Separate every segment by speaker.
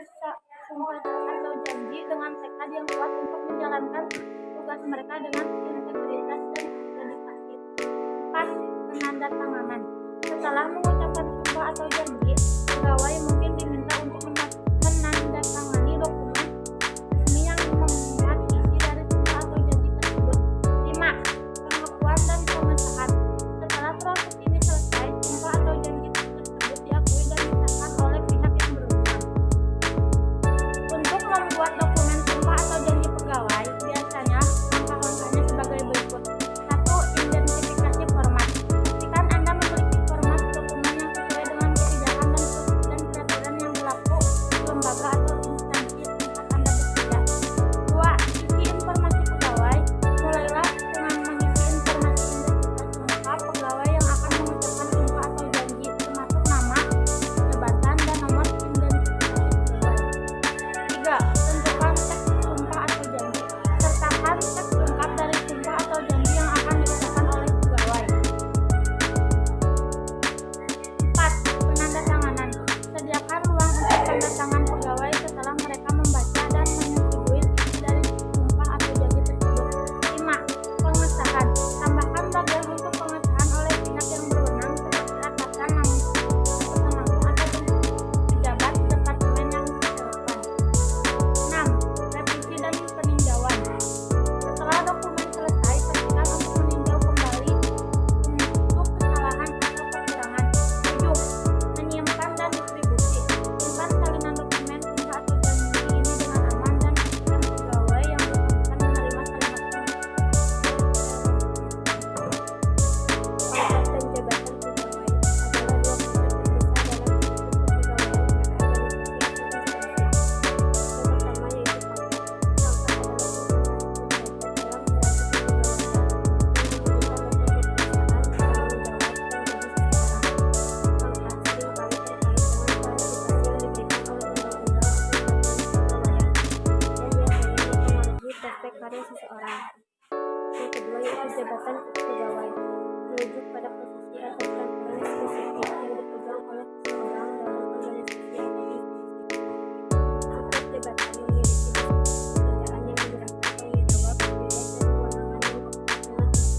Speaker 1: sumpah atau janji dengan tekad yang kuat untuk menjalankan tugas mereka dengan integritas dan dedikasi. 4. Penandatanganan. Setelah mengucapkan sumpah atau janji, pegawai mungkin diminta untuk menandatangani dokumen resmi yang memuat isi dari sumpah atau janji tersebut. 5. Pengakuan dan pengesahan. Setelah proses ini selesai, sumpah atau janji tersebut diakui dan disahkan oleh pihak yang berurusan. Untuk membuat dokumen sumpah atau janji pegawai, biasanya langkah-langkahnya sebagai berikut. 1. Identifikasi format. Pastikan Anda memiliki format dokumen yang sesuai dengan kebijakan dan peraturan yang berlaku di lembaga atau instansi tempat Anda bekerja. 2. Isi informasi pegawai. Mulailah dengan mengisi informasi identitas lengkap pegawai yang akan mengucapkan sumpah atau janji, termasuk nama, jabatan, dan nomor identifikasi pegawai. 3. Tentukan teks sumpah atau janji. Sertakan teks lengkap dari sumpah atau janji yang akan diucapkan oleh pegawai. 4. Penandatanganan. Sediakan ruang untuk tanda tangan pegawai setelah mereka membaca dan menyetujui isi dari sumpah atau janji tersebut. 5. Pengesahan. Tambahkan bagian untuk pengesahan oleh pihak yang berwenang seperti atasan langsung atau pejabat departemen yang relevan. 6. Revisi dan peninjauan. Setelah dokumen selesai, pastikan untuk meninjau kembali untuk kesalahan atau kekurangan. 7. Menyimpan dan distribusi. Simpan salinan dokumen sumpah atau janji ini dengan aman dan pastikan pegawai yang bersangkutan menerima salinan tersebut. Pangkat dan jabatan pegawai adalah dua pangkat terbesar dalam struktur kepegawaian pada organisasi atau instansi. Yang pertama yaitu pangkat. Pangkat adalah tingkatan derajat dalam hierarki kepegawaian yang menentukan level kekuasaan, tanggung jawab, dan gaji seseorang. Pangkat seringkali terkait dengan kualifikasi yang diberikan oleh undang-undang atau peraturan kepegawaian dan biasanya mempengaruhi prospek karir seseorang. Yang kedua yaitu jabatan kepegawai, merujuk pada posisi atau peran spesifik yang dipegang oleh seseorang dalam organisasi atau institusi. Setiap jabatan memiliki deskripsi pekerjaan yang menyerahkan tanggung jawab, tugas, dan kewenangan yang proporsional dengan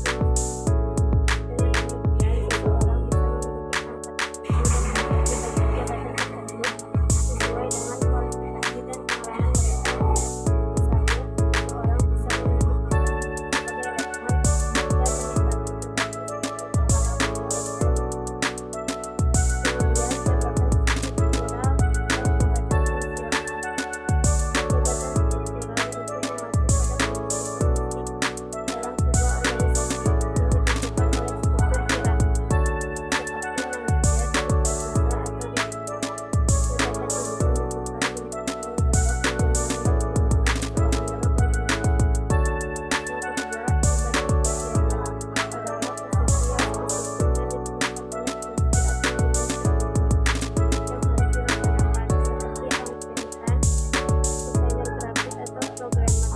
Speaker 1: dengan demikian seseorang bisa memiliki pangkat tertentu dan menduduki jabatan tersebut sesuai dengan kualifikasi dan pengalaman mereka. Misalnya, seseorang bisa menduduki pangkat sebagai letnan dan menembaki tugas inspektur para pegawai. Kemudian jabatan struktural dan jabatan fungsional. Jabatan struktural itu mengacu pada posisi statistik dalam sebuah organisasi yang ditentukan oleh struktur hierarki, seperti manajer, supervisor, atau direktur. Jabatan ini menunjukkan tingkat tanggung jawab, kewenangan, dan kewenangan seseorang dalam organisasi. Yang ketiga, jabatan fungsional adalah posisi yang spesifik dan ditentukan oleh fungsi atau tugas tertentu yang harus dilaksanakan, seperti akuntan, desainer grafis, atau programmer.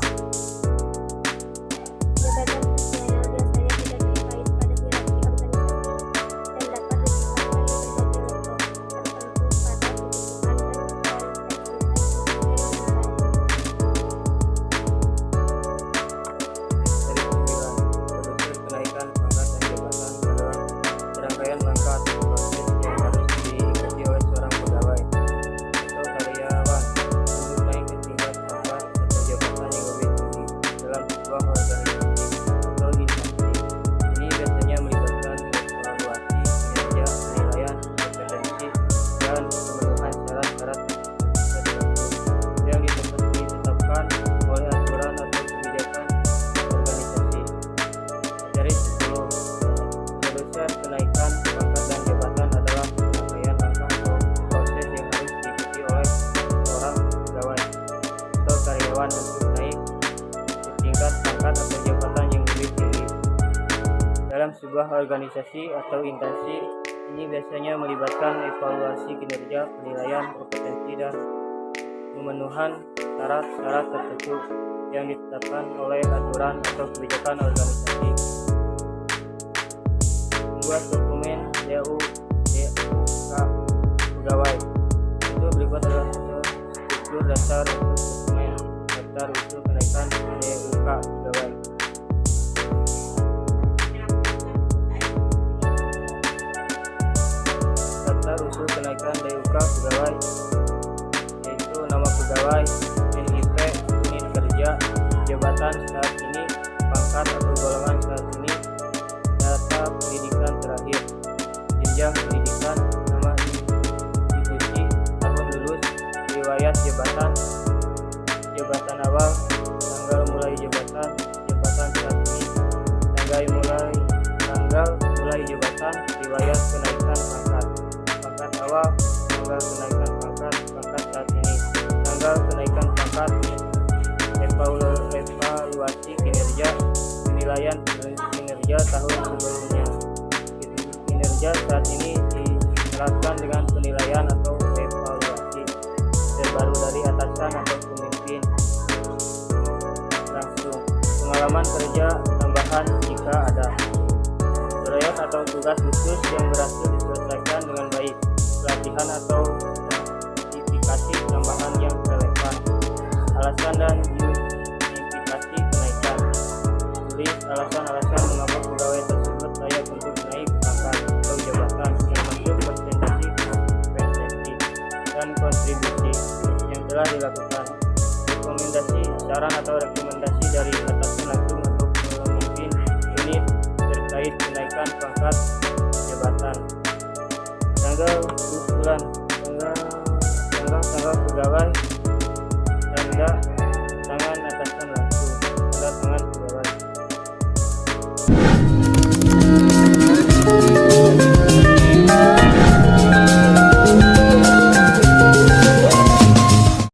Speaker 1: Jabatan fungsional biasanya tidak terkait pada hierarki organisasi dan dapat disingkat oleh berbagai level tertentu pada kebutuhan dan kompleksitas fungsi yang dimiliki.
Speaker 2: Dari 9. Proses kenaikan pangkat dan jabatan adalah serangkaian langkah atau proses yang harus diikuti oleh seorang pegawai atau karyawan untuk naik ke tingkat pangkat atau jabatan yang lebih tinggi dalam sebuah organisasi atau instansi. Ini biasanya melibatkan evaluasi kinerja, penilaian kompetensi, dan pemenuhan syarat-syarat tertentu yang ditetapkan oleh aturan atau kebijakan organisasi. Garis 10. Proses kenaikan pangkat dan jabatan adalah serangkaian langkah atau proses yang harus diikuti oleh seorang pegawai atau karyawan untuk naik ke tingkat pangkat atau jabatan yang lebih tinggi dalam sebuah organisasi atau instansi. Ini biasanya melibatkan evaluasi kinerja, penilaian kompetensi, dan pemenuhan syarat-syarat tertentu yang ditetapkan oleh aturan atau kebijakan organisasi. Membuat dokumen DUK pegawai. Itu berikut adalah Prosedur dasar untuk dokumen daftar usul kenaikan DUK pegawai. Daftar usul kenaikan DUK pegawai yaitu nama pegawai, NIP, unit kerja, jabatan saat ini, pangkat atau golongan saat ini, data pendidikan terakhir, jenjang pendidikan, nama institusi, tahun lulus, riwayat jabatan, jabatan awal, tanggal mulai jabatan, jabatan saat ini, tanggal mulai jabatan, riwayat kenaikan pangkat, pangkat awal, tanggal kenaikan pangkat, pangkat saat ini, tanggal kenaikan pangkat, evaluasi kinerja, penilaian kinerja tahun sebelumnya. Kinerja saat ini dijelaskan dengan penilaian atau evaluasi terbaru dari atasan atau pemimpin langsung. Pengalaman kerja tambahan jika ada. Proyek atau tugas khusus yang berhasil diselesaikan dengan baik. Pelatihan atau sertifikasi tambahan yang relevan. Alasan dan justifikasi kenaikan. Tulis alasan-alasan mengapa pegawai tersebut layak untuk naik pangkat atau jabatan, termasuk presentasi kompetensi dan kontribusi yang telah dilakukan. Rekomendasi, saran atau rekomendasi dari atasan langsung atau pemimpin unit terkait kenaikan pangkat jabatan. Tanggal usulan, tanggal pegawai, tanda